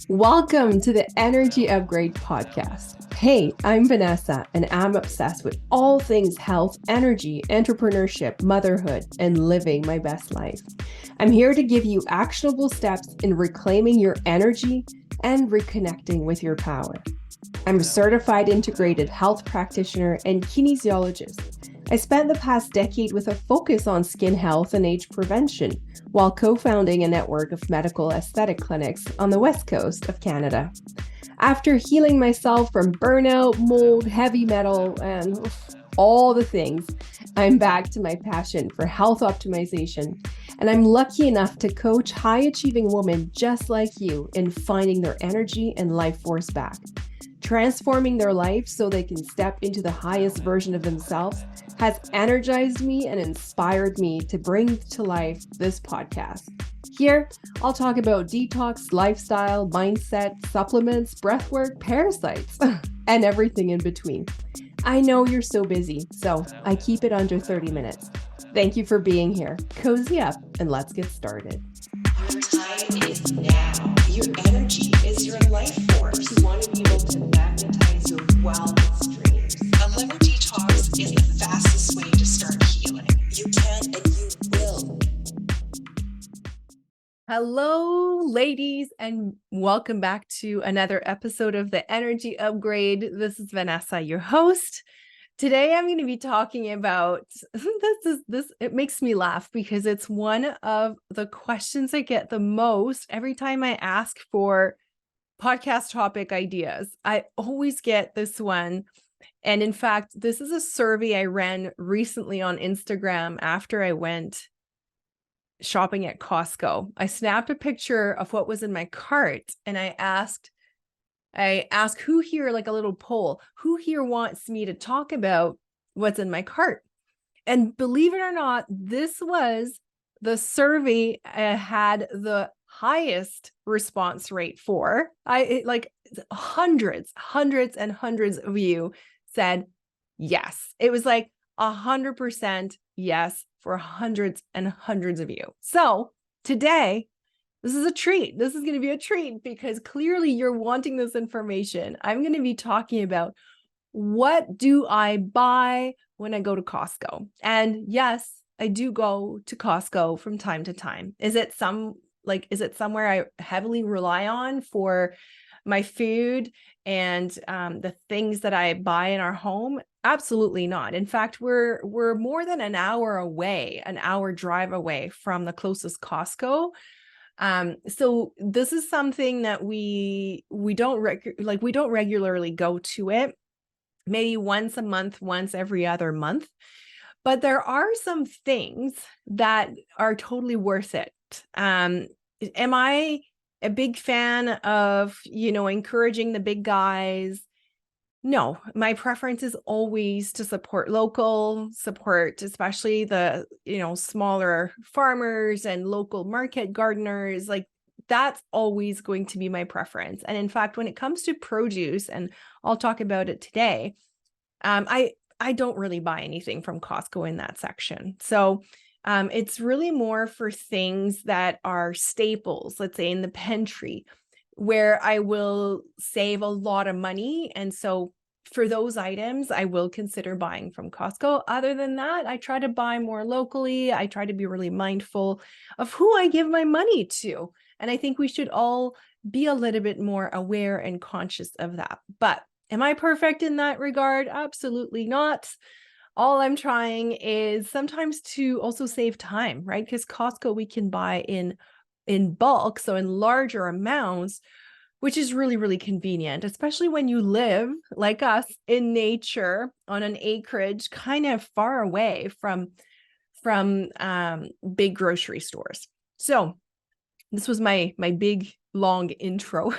Welcome to the Energy Upgrade podcast. Hey, I'm Vanessa, and I'm obsessed with all things health, energy, entrepreneurship, motherhood, and living my best life. I'm here to give you actionable steps in reclaiming your energy and reconnecting with your power. I'm a certified integrated health practitioner and kinesiologist. I spent the past decade with a focus on skin health and age prevention while co-founding a network of medical aesthetic clinics on the west coast of Canada. After healing myself from burnout, mold, heavy metal, and all the things, I'm back to my passion for health optimization. And I'm lucky enough to coach high-achieving women just like you in finding their energy and life force back. Transforming their life so they can step into the highest version of themselves has energized me and inspired me to bring to life this podcast. Here, I'll talk about detox, lifestyle, mindset, supplements, breathwork, parasites, and everything in between. I know you're so busy, so I keep it under 30 minutes. Thank you for being here. Cozy up and let's get started. Your time is now. Your energy is your life force. You want to be able to magnetize your wellness dreams. A liver detox is the fastest way to start healing. You can and you will. Hello, ladies, and welcome back to another episode of the Energy Upgrade. This is Vanessa, your host. Today, I'm going to be talking about this. It makes me laugh because it's one of the questions I get the most every time I ask for podcast topic ideas. I always get this one. And in fact, this is a survey I ran recently on Instagram after I went shopping at Costco. I snapped a picture of what was in my cart and I asked who here, like a little poll, who here wants me to talk about what's in my cart? And believe it or not, this was the survey I had the highest response rate for. Hundreds and hundreds of you said yes. It was like 100% yes for hundreds and hundreds of you. So today, this is a treat. This is going to be a treat because clearly you're wanting this information. I'm going to be talking about what do I buy when I go to Costco? And yes, I do go to Costco from time to time. Is it somewhere I heavily rely on for my food and the things that I buy in our home? Absolutely not. In fact, we're more than an hour drive away from the closest Costco. So this is something that we don't regularly go to it, maybe once a month, once every other month. But there are some things that are totally worth it. Am I a big fan of, encouraging the big guys? No, my preference is always to support especially the, smaller farmers and local market gardeners. Like that's always going to be my preference. And in fact, when it comes to produce, and I'll talk about it today, I don't really buy anything from Costco in that section. So it's really more for things that are staples, let's say in the pantry, where I will save a lot of money. And so for those items, I will consider buying from Costco. Other than that, I try to buy more locally. I try to be really mindful of who I give my money to. And I think we should all be a little bit more aware and conscious of that. But am I perfect in that regard? Absolutely not. All I'm trying is sometimes to also save time, right? Because Costco, we can buy in bulk, so in larger amounts, which is really, really convenient, especially when you live like us in nature on an acreage kind of far away from big grocery stores. So this was my big long intro.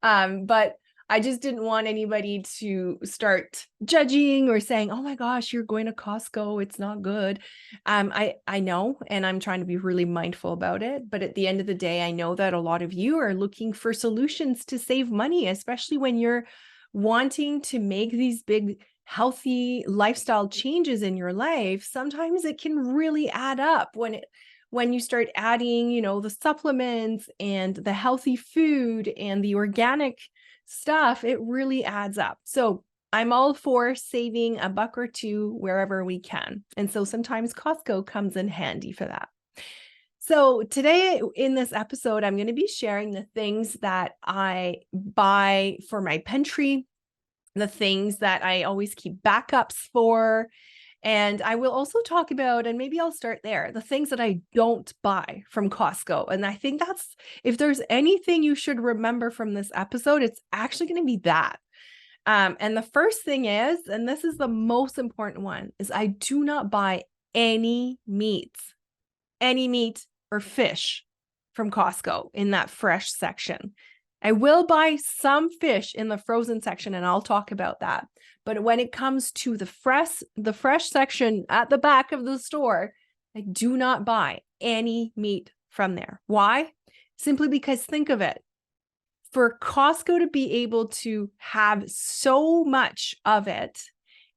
But I just didn't want anybody to start judging or saying, oh my gosh, you're going to Costco, it's not good. I know, and I'm trying to be really mindful about it. But at the end of the day, I know that a lot of you are looking for solutions to save money, especially when you're wanting to make these big, healthy lifestyle changes in your life. Sometimes it can really add up when you start adding, the supplements and the healthy food and the organic stuff, it really adds up. So I'm all for saving a buck or two wherever we can. And so sometimes Costco comes in handy for that. So today in this episode, I'm going to be sharing the things that I buy for my pantry, the things that I always keep backups for. And I will also talk about, and maybe I'll start there, the things that I don't buy from Costco. And I think that's, if there's anything you should remember from this episode, it's actually going to be that. And the first thing is, and this is the most important one, is I do not buy any meat or fish from Costco in that fresh section. I will buy some fish in the frozen section, and I'll talk about that. But when it comes to the fresh section at the back of the store, I do not buy any meat from there. Why? Simply because, think of it. For Costco to be able to have so much of it,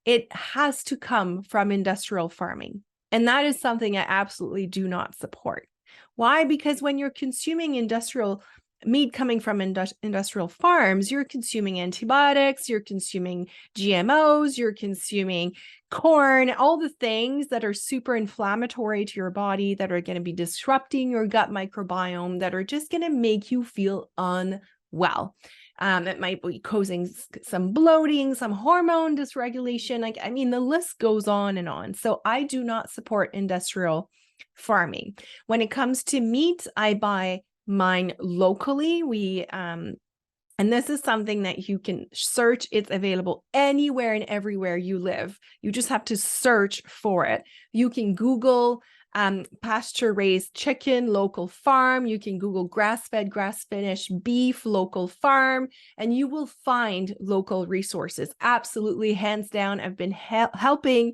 it has to come from industrial farming. And that is something I absolutely do not support. Why? Because when you're consuming industrial meat coming from industrial farms, you're consuming antibiotics, you're consuming GMOs, you're consuming corn, all the things that are super inflammatory to your body, that are going to be disrupting your gut microbiome, that are just going to make you feel unwell. It might be causing some bloating, some hormone dysregulation. The list goes on and on. So I do not support industrial farming. When it comes to meat, I buy mine locally. And this is something that you can search. It's available anywhere and everywhere you live. You just have to search for it. You can Google pasture-raised chicken, local farm. You can Google grass-fed, grass-finished beef, local farm, and you will find local resources. Absolutely, hands down, I've been helping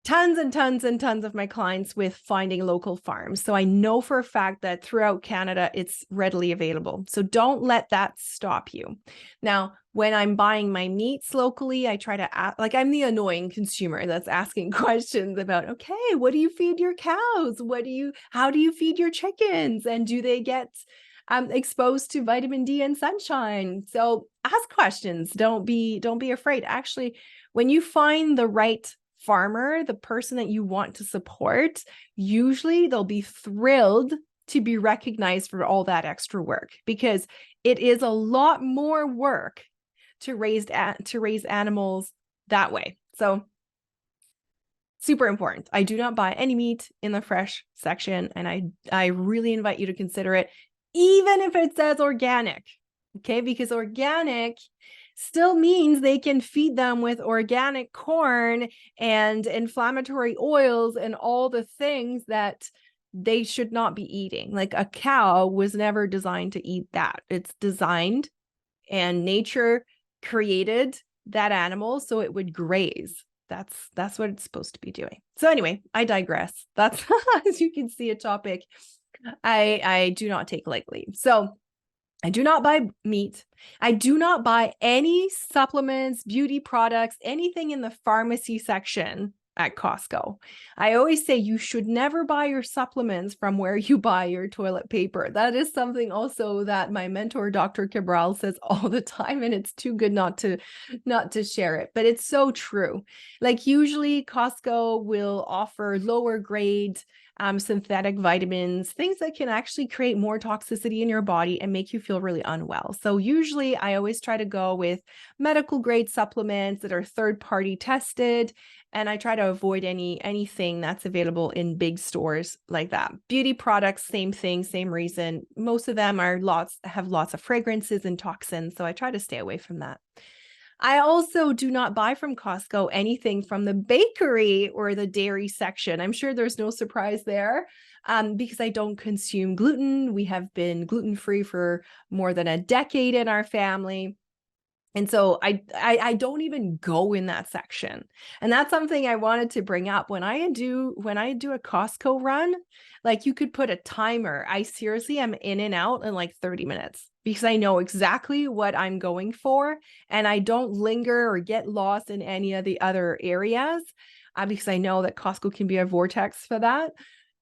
tons and tons and tons of my clients with finding local farms. So I know for a fact that throughout Canada, it's readily available. So don't let that stop you. Now, when I'm buying my meats locally, I try to ask, I'm the annoying consumer that's asking questions about, okay, what do you feed your cows? How do you feed your chickens? And do they get exposed to vitamin D and sunshine? So ask questions. Don't be afraid. Actually, when you find the right farmer, the person that you want to support, usually they'll be thrilled to be recognized for all that extra work, because it is a lot more work to raise animals that way. So super important. I do not buy any meat in the fresh section, and I really invite you to consider it, even if it says organic. Okay, because organic still means they can feed them with organic corn and inflammatory oils and all the things that they should not be eating. Like, a cow was never designed to eat that. It's designed, and nature created that animal so it would graze. That's what it's supposed to be doing. So anyway, I digress. That's, as you can see, a topic I do not take lightly. So I do not buy meat. I do not buy any supplements, beauty products, anything in the pharmacy section at Costco. I always say you should never buy your supplements from where you buy your toilet paper. That is something also that my mentor, Dr. Cabral, says all the time, and it's too good not to share it. But it's so true. Like, usually Costco will offer lower grade synthetic vitamins, things that can actually create more toxicity in your body and make you feel really unwell. So usually I always try to go with medical grade supplements that are third-party tested, and I try to avoid anything that's available in big stores like that. Beauty products, same thing, same reason. Most of them have lots of fragrances and toxins, so I try to stay away from that. I also do not buy from Costco anything from the bakery or the dairy section. I'm sure there's no surprise there, because I don't consume gluten. We have been gluten-free for more than a decade in our family. And so I don't even go in that section. And that's something I wanted to bring up. When I do a Costco run, like, you could put a timer. I seriously am in and out in like 30 minutes, because I know exactly what I'm going for, and I don't linger or get lost in any of the other areas, because I know that Costco can be a vortex for that.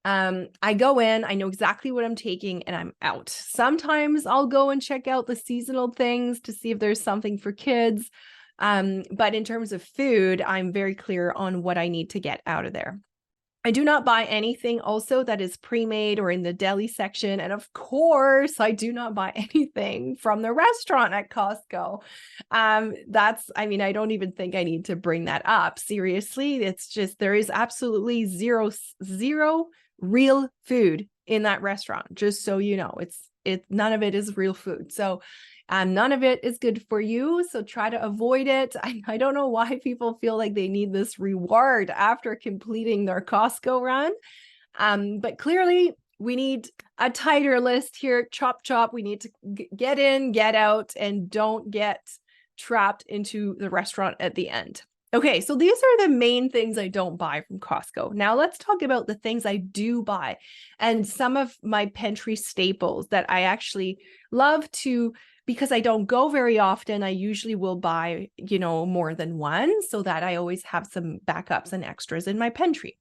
I go in, I know exactly what I'm taking, and I'm out. Sometimes I'll go and check out the seasonal things to see if there's something for kids. But in terms of food, I'm very clear on what I need to get out of there. I do not buy anything also that is pre-made or in the deli section. And of course, I do not buy anything from the restaurant at Costco. I don't even think I need to bring that up. Seriously, it's just, there is absolutely zero real food in that restaurant. Just so you know, none of it is real food. So none of it is good for you. So try to avoid it. I don't know why people feel like they need this reward after completing their Costco run. But clearly we need a tighter list here. Chop, chop. We need to get in, get out, and don't get trapped into the restaurant at the end. Okay, so these are the main things I don't buy from Costco. Now let's talk about the things I do buy and some of my pantry staples that I actually love to, because I don't go very often. I usually will buy, more than one so that I always have some backups and extras in my pantry.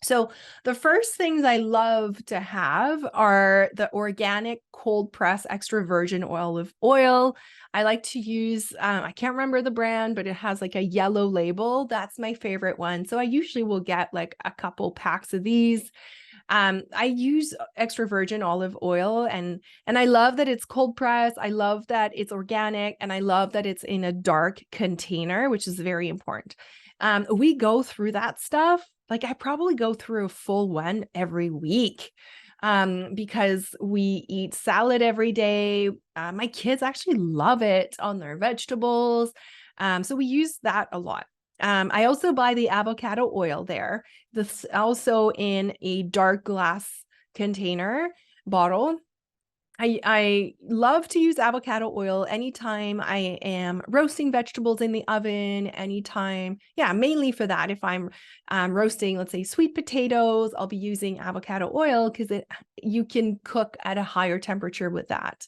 So the first things I love to have are the organic cold press extra virgin olive oil. I like to use, I can't remember the brand, but it has like a yellow label. That's my favorite one. So I usually will get like a couple packs of these. I use extra virgin olive oil and I love that it's cold press. I love that it's organic, and I love that it's in a dark container, which is very important. We go through that stuff. Like I probably go through a full one every week because we eat salad every day. My kids actually love it on their vegetables. So we use that a lot. I also buy the avocado oil there. This also in a dark glass container bottle. I love to use avocado oil anytime I am roasting vegetables in the oven, anytime, mainly for that. If I'm roasting, let's say, sweet potatoes, I'll be using avocado oil because you can cook at a higher temperature with that.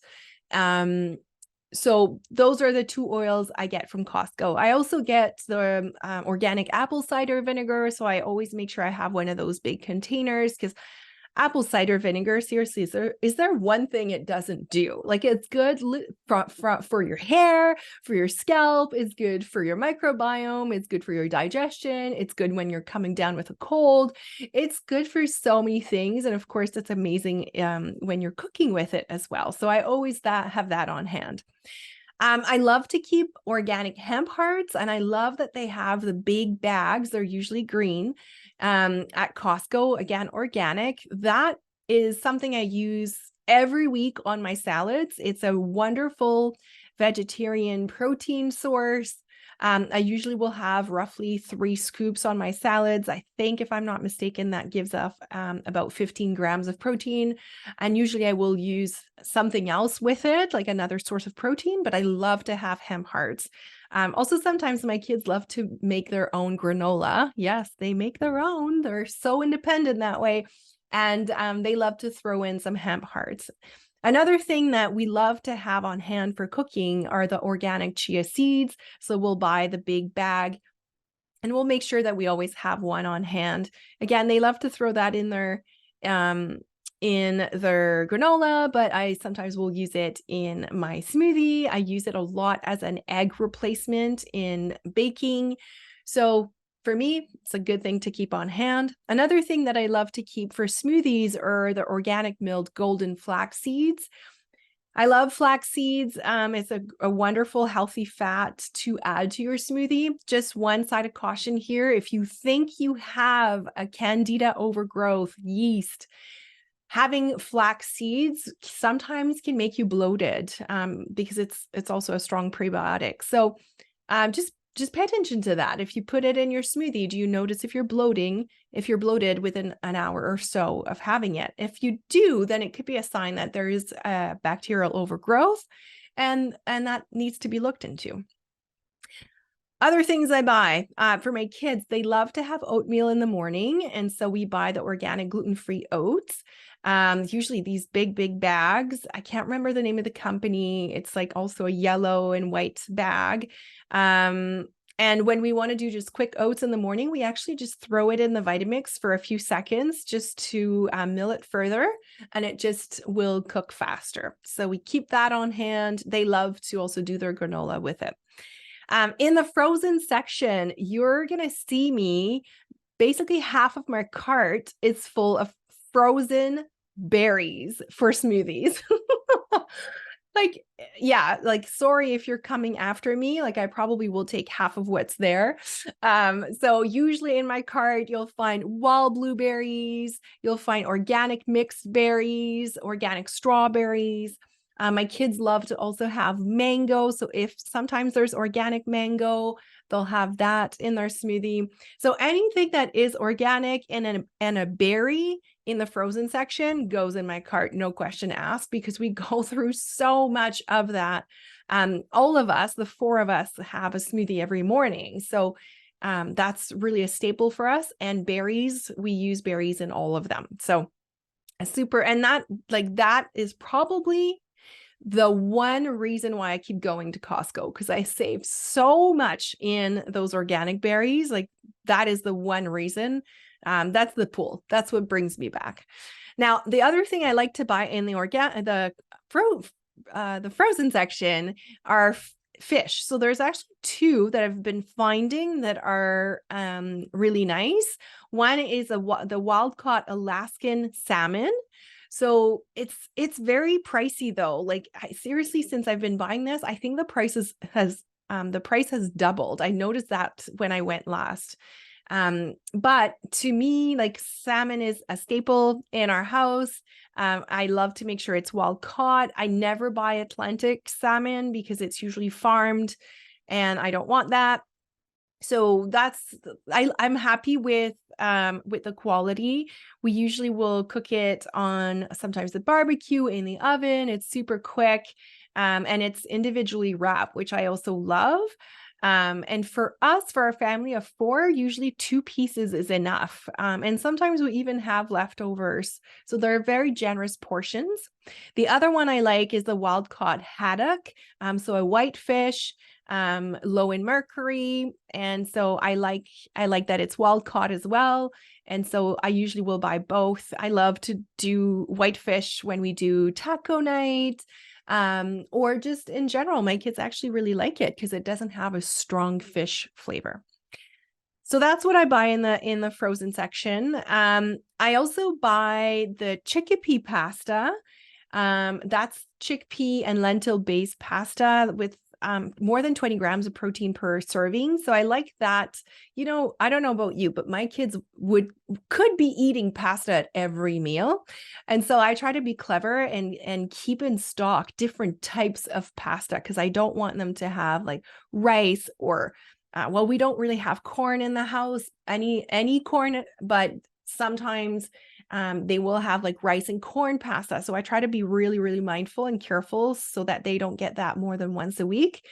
So those are the two oils I get from Costco. I also get the organic apple cider vinegar. So I always make sure I have one of those big containers because apple cider vinegar, seriously, is there one thing it doesn't do? Like it's good for your hair, for your scalp, it's good for your microbiome, it's good for your digestion, it's good when you're coming down with a cold. It's good for so many things. And of course, it's amazing when you're cooking with it as well. So I always have that on hand. I love to keep organic hemp hearts, and I love that they have the big bags. They're usually green at Costco, again, organic. That is something I use every week on my salads. It's a wonderful vegetarian protein source. I usually will have roughly 3 scoops on my salads. I think, if I'm not mistaken, that gives off about 15 grams of protein. And usually I will use something else with it, like another source of protein, but I love to have hemp hearts. Also, sometimes my kids love to make their own granola. Yes, they make their own. They're so independent that way. And they love to throw in some hemp hearts. Another thing that we love to have on hand for cooking are the organic chia seeds. So we'll buy the big bag and we'll make sure that we always have one on hand. Again, they love to throw that in their granola, but I sometimes will use it in my smoothie. I use it a lot as an egg replacement in baking. So for me, it's a good thing to keep on hand. Another thing that I love to keep for smoothies are the organic milled golden flax seeds. I love flax seeds. It's a wonderful, healthy fat to add to your smoothie. Just one side of caution here. If you think you have a candida overgrowth, yeast, having flax seeds sometimes can make you bloated because it's also a strong prebiotic. So just pay attention to that. If you put it in your smoothie, do you notice if you're bloated within an hour or so of having it? If you do, then it could be a sign that there is a bacterial overgrowth and that needs to be looked into. Other things I buy for my kids, they love to have oatmeal in the morning. And so we buy the organic gluten-free oats. Usually these big bags. I can't remember the name of the company. It's like also a yellow and white bag. And when we want to do just quick oats in the morning, we actually just throw it in the Vitamix for a few seconds just to mill it further, and it just will cook faster. So we keep that on hand. They love to also do their granola with it. In the frozen section, you're going to see me, basically half of my cart is full of frozen berries for smoothies. Like, yeah, like, sorry if you're coming after me, like, I probably will take half of what's there. So usually in my cart, you'll find wild blueberries, you'll find organic mixed berries, organic strawberries. My kids love to also have mango. So if sometimes there's organic mango, they'll have that in their smoothie. So anything that is organic and a berry in the frozen section goes in my cart, no question asked, because we go through so much of that. All of us, the four of us, have a smoothie every morning. So that's really a staple for us. And berries, we use berries in all of them. So super. And that is probably the one reason why I keep going to Costco, because I save so much in those organic berries. Like, that is the one reason. That's the pool. That's what brings me back. Now, the other thing I like to buy in the frozen section are fish. So there's actually two that I've been finding that are really nice. One is the wild caught Alaskan salmon. So it's very pricey though. Like, seriously, since I've been buying this, I think the price has doubled. I noticed that when I went last. But to me, like, salmon is a staple in our house. I love to make sure it's wild caught. I never buy Atlantic salmon because it's usually farmed, and I don't want that. So I'm happy with the quality. We usually will cook it on sometimes the barbecue, in the oven. It's super quick. And it's individually wrapped, which I also love. And for our family of four, usually 2 pieces is enough. And sometimes we even have leftovers. So they're very generous portions. The other one I like is the wild caught haddock. So a white fish, low in mercury. And so I like that it's wild caught as well. And so I usually will buy both. I love to do white fish when we do taco night. Or just in general, my kids actually really like it because it doesn't have a strong fish flavor. So that's what I buy in the frozen section. I also buy the chickpea pasta. That's chickpea and lentil based pasta with more than 20 grams of protein per serving. So I like that. I don't know about you, but my kids could be eating pasta at every meal. And so I try to be clever and keep in stock different types of pasta, because I don't want them to have like rice or we don't really have corn in the house, any corn, but sometimes they will have like rice and corn pasta. So I try to be really, really mindful and careful so that they don't get that more than once a week.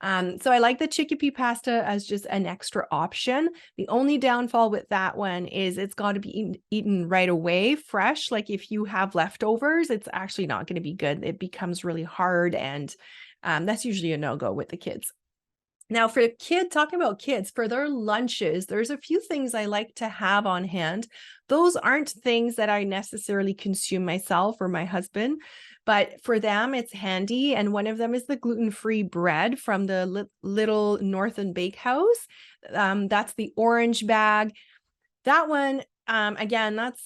So I like the chickpea pasta as just an extra option. The only downfall with that one is it's got to be eaten right away, fresh. Like, if you have leftovers, it's actually not going to be good. It becomes really hard, and that's usually a no-go with the kids. Now, talking about kids, for their lunches, there's a few things I like to have on hand. Those aren't things that I necessarily consume myself or my husband, but for them, it's handy. And one of them is the gluten-free bread from the Little Northern Bakehouse. That's the orange bag. That one, again, that's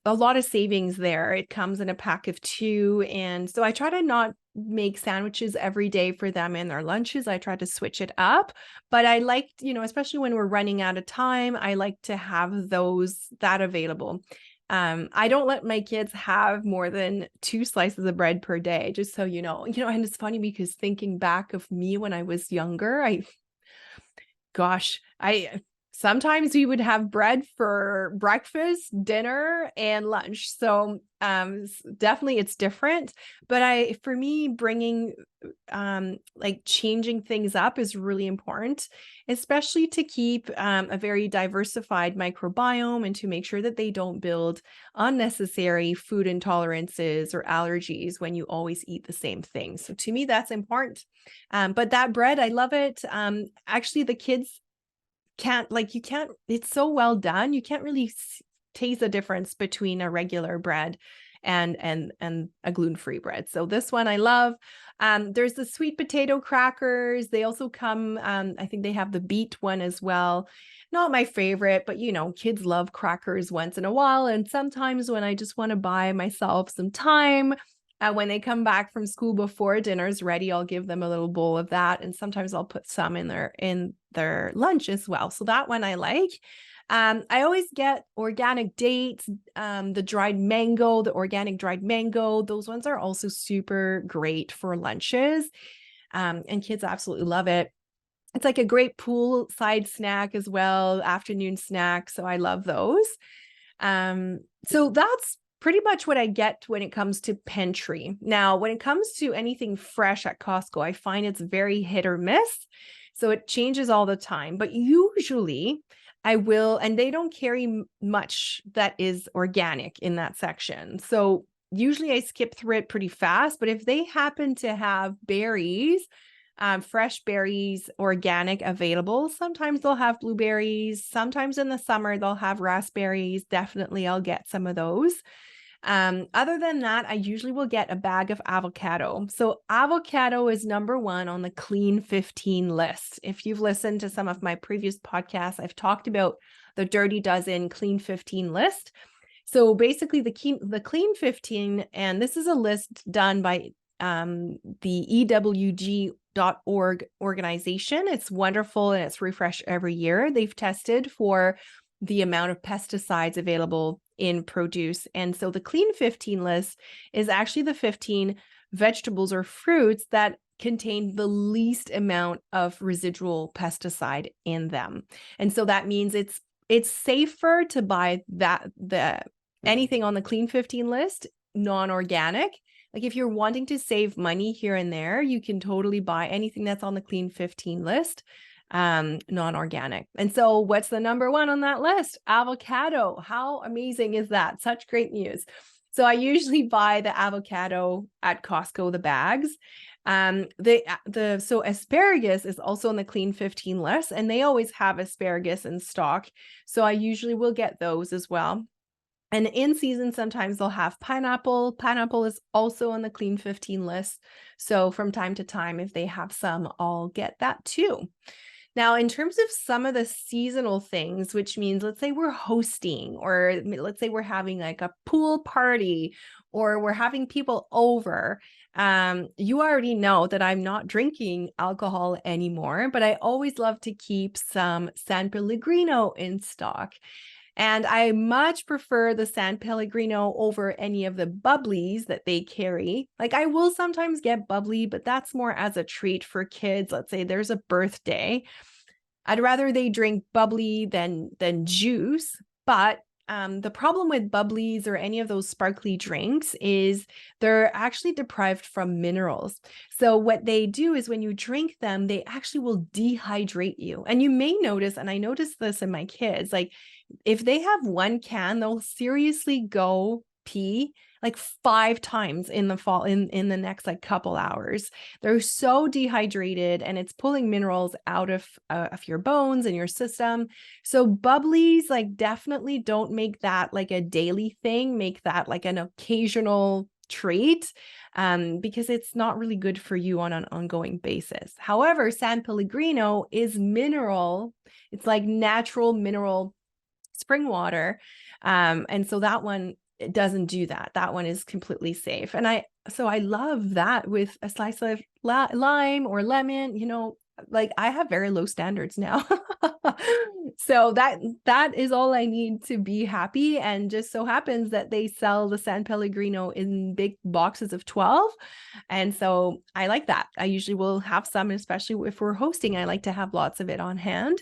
a lot of savings there. It comes in a pack of 2. And so I try to not make sandwiches every day for them in their lunches. I try to switch it up, but I like, especially when we're running out of time, I like to have that available. I don't let my kids have more than 2 slices of bread per day, just so you know, and it's funny because thinking back of me when I was younger, sometimes we would have bread for breakfast, dinner, and lunch. So definitely it's different. But for me, bringing like changing things up is really important, especially to keep a very diversified microbiome and to make sure that they don't build unnecessary food intolerances or allergies when you always eat the same thing. So to me, that's important. But that bread, I love it. Actually, the kids it's so well done. You can't really taste the difference between a regular bread and a gluten-free bread. So this one I love. There's the sweet potato crackers. They also come, I think they have the beet one as well. Not my favorite, but kids love crackers once in a while. And sometimes when I just want to buy myself some time, when they come back from school before dinner's ready, I'll give them a little bowl of that. And sometimes I'll put some in their lunch as well. So that one I like. I always get organic dates, the organic dried mango. Those ones are also super great for lunches. And kids absolutely love it. It's like a great poolside snack as well, afternoon snack. So I love those. So that's pretty much what I get when it comes to pantry. Now, when it comes to anything fresh at Costco, I find it's very hit or miss. So it changes all the time, but usually I will, and they don't carry much that is organic in that section. So usually I skip through it pretty fast, but if they happen to have berries, fresh berries, organic available, sometimes they'll have blueberries. Sometimes in the summer, they'll have raspberries. Definitely I'll get some of those. Other than that, I usually will get a bag of avocado. So avocado is number one on the Clean 15 list. If you've listened to some of my previous podcasts, I've talked about the Dirty Dozen Clean 15 list. So basically the Clean 15, and this is a list done by the EWG.org organization. It's wonderful and it's refreshed every year. They've tested for the amount of pesticides available in produce. And so the Clean 15 list is actually the 15 vegetables or fruits that contain the least amount of residual pesticide in them. And so that means it's safer to buy anything on the Clean 15 list, non-organic. Like if you're wanting to save money here and there, you can totally buy anything that's on the Clean 15 list, non-organic. And so what's the number one on that list? Avocado. How amazing is that? Such great news. So I usually buy the avocado at Costco, the bags. So asparagus is also on the Clean 15 list, and they always have asparagus in stock. So I usually will get those as well. And in season, sometimes they'll have pineapple. Pineapple is also on the Clean 15 list. So from time to time, if they have some, I'll get that too. Now, in terms of some of the seasonal things, which means let's say we're hosting, or let's say we're having like a pool party, or we're having people over, you already know that I'm not drinking alcohol anymore, but I always love to keep some San Pellegrino in stock. And I much prefer the San Pellegrino over any of the bubblies that they carry. Like I will sometimes get bubbly, but that's more as a treat for kids. Let's say there's a birthday. I'd rather they drink bubbly than juice. But the problem with bubblies or any of those sparkly drinks is they're actually deprived from minerals. So what they do is when you drink them, they actually will dehydrate you. And you may notice, and I noticed this in my kids, like if they have one can, they'll seriously go pee like 5 times in the next like couple hours. They're so dehydrated and it's pulling minerals out of your bones and your system. So bubblies like definitely don't make that like a daily thing, make that like an occasional treat, because it's not really good for you on an ongoing basis. However, San Pellegrino is mineral. It's like natural mineral spring water. And so that one, it doesn't do that. That one is completely safe. And I love that with a slice of lime or lemon, like I have very low standards now. So that is all I need to be happy. And just so happens that they sell the San Pellegrino in big boxes of 12. And so I like that. I usually will have some, especially if we're hosting. I like to have lots of it on hand.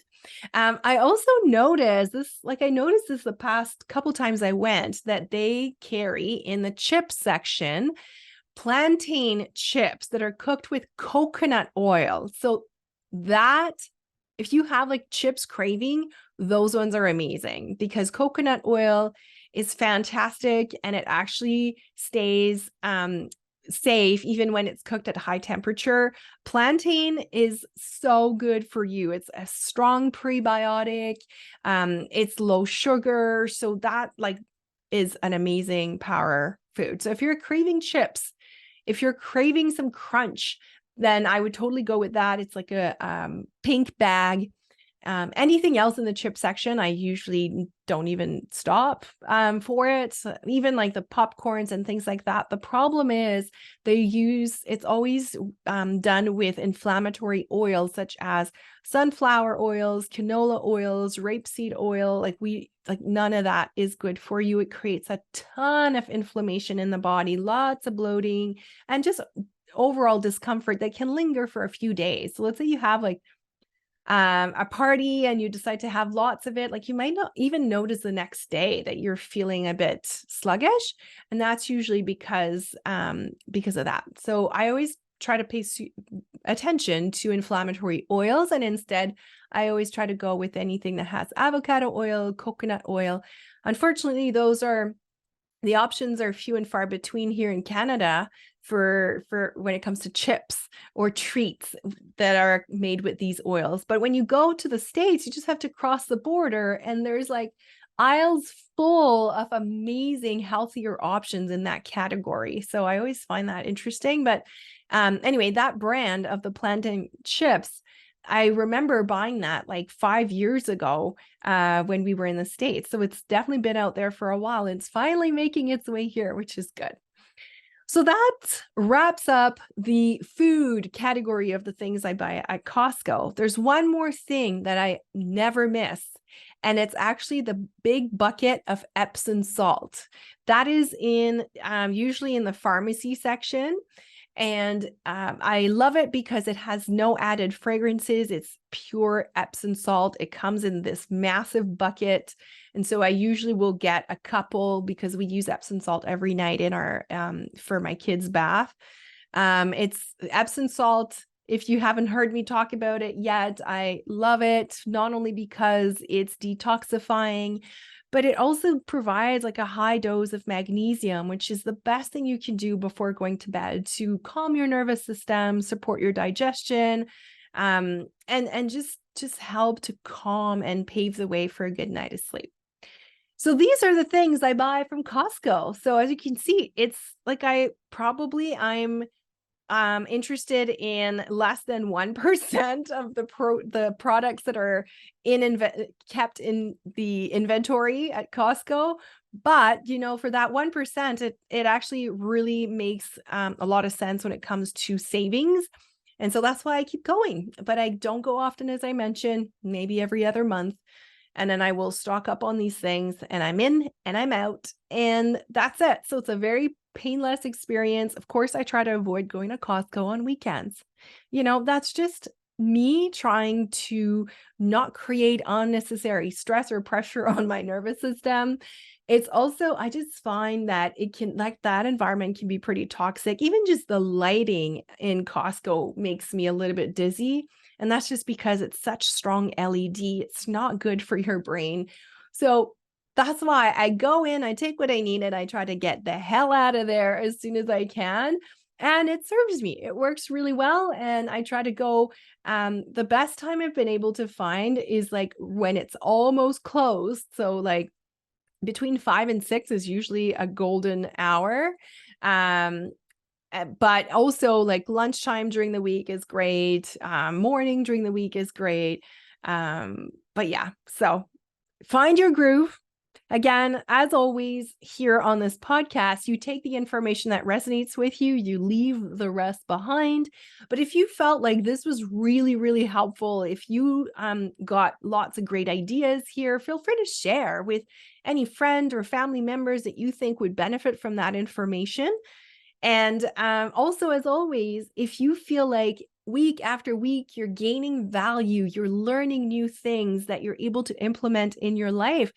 I also noticed this, like I noticed this the past couple times I went, that they carry in the chip section plantain chips that are cooked with coconut oil. So that, if you have like chips craving, those ones are amazing because coconut oil is fantastic and it actually stays safe even when it's cooked at high temperature. Plantain is so good for you. It's a strong prebiotic. It's low sugar. So that like is an amazing power food. So if you're craving chips, if you're craving some crunch, then I would totally go with that. It's like a pink bag. Anything else in the chip section, I usually don't even stop for it. Even like the popcorns and things like that. The problem is it's always done with inflammatory oils such as sunflower oils, canola oils, rapeseed oil. Like none of that is good for you. It creates a ton of inflammation in the body, lots of bloating, and just overall discomfort that can linger for a few days. So let's say you have like a party and you decide to have lots of it, like you might not even notice the next day that you're feeling a bit sluggish, and that's usually because of that. So I always try to pay attention to inflammatory oils, and instead I always try to go with anything that has avocado oil, coconut oil. Unfortunately, the options are few and far between here in Canada for when it comes to chips or treats that are made with these oils. But when you go to the States, you just have to cross the border and there's like aisles full of amazing healthier options in that category. So I always find that interesting. But anyway, that brand of the plantain chips, I remember buying that like 5 years ago when we were in the States. So it's definitely been out there for a while. And it's finally making its way here, which is good. So that wraps up the food category of the things I buy at Costco. There's one more thing that I never miss, and it's actually the big bucket of Epsom salt. That is usually in the pharmacy section. And I love it because it has no added fragrances. It's pure Epsom salt. It comes in this massive bucket. And so I usually will get a couple because we use Epsom salt every night in our for my kids' bath. It's Epsom salt. If you haven't heard me talk about it yet, I love it, not only because it's detoxifying, but it also provides like a high dose of magnesium, which is the best thing you can do before going to bed to calm your nervous system, support your digestion, and just help to calm and pave the way for a good night of sleep. So these are the things I buy from Costco. So as you can see, it's like I'm interested in less than 1% of the products that are kept in the inventory at Costco. But, for that 1%, it actually really makes a lot of sense when it comes to savings. And so that's why I keep going. But I don't go often, as I mentioned, maybe every other month. And then I will stock up on these things and I'm in and I'm out and that's it. So it's a very painless experience. Of course, I try to avoid going to Costco on weekends. That's just me trying to not create unnecessary stress or pressure on my nervous system. It's also, I just find that that environment can be pretty toxic. Even just the lighting in Costco makes me a little bit dizzy. And that's just because it's such strong LED. It's not good for your brain. So that's why I go in, I take what I need, and I try to get the hell out of there as soon as I can. And it serves me. It works really well. And I try to go, the best time I've been able to find is like when it's almost closed. So like between 5 and 6 is usually a golden hour. But also like lunchtime during the week is great. Morning during the week is great. But yeah, so find your groove. Again, as always, here on this podcast, you take the information that resonates with you, you leave the rest behind. But if you felt like this was really, really helpful, if you got lots of great ideas here, feel free to share with any friend or family members that you think would benefit from that information. And also, as always, if you feel like week after week, you're gaining value, you're learning new things that you're able to implement in your life,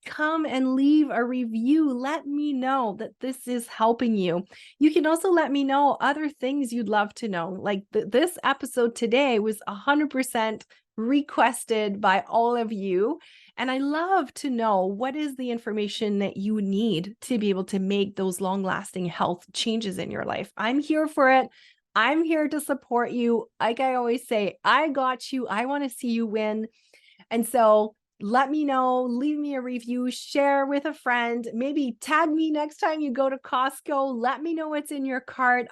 come and leave a review. Let me know that this is helping you. You can also let me know other things you'd love to know. Like this episode today was 100% requested by all of you. And I love to know what is the information that you need to be able to make those long-lasting health changes in your life. I'm here for it. I'm here to support you. Like I always say, I got you. I want to see you win. And so let me know, leave me a review, share with a friend, maybe tag me next time you go to Costco. Let me know what's in your cart.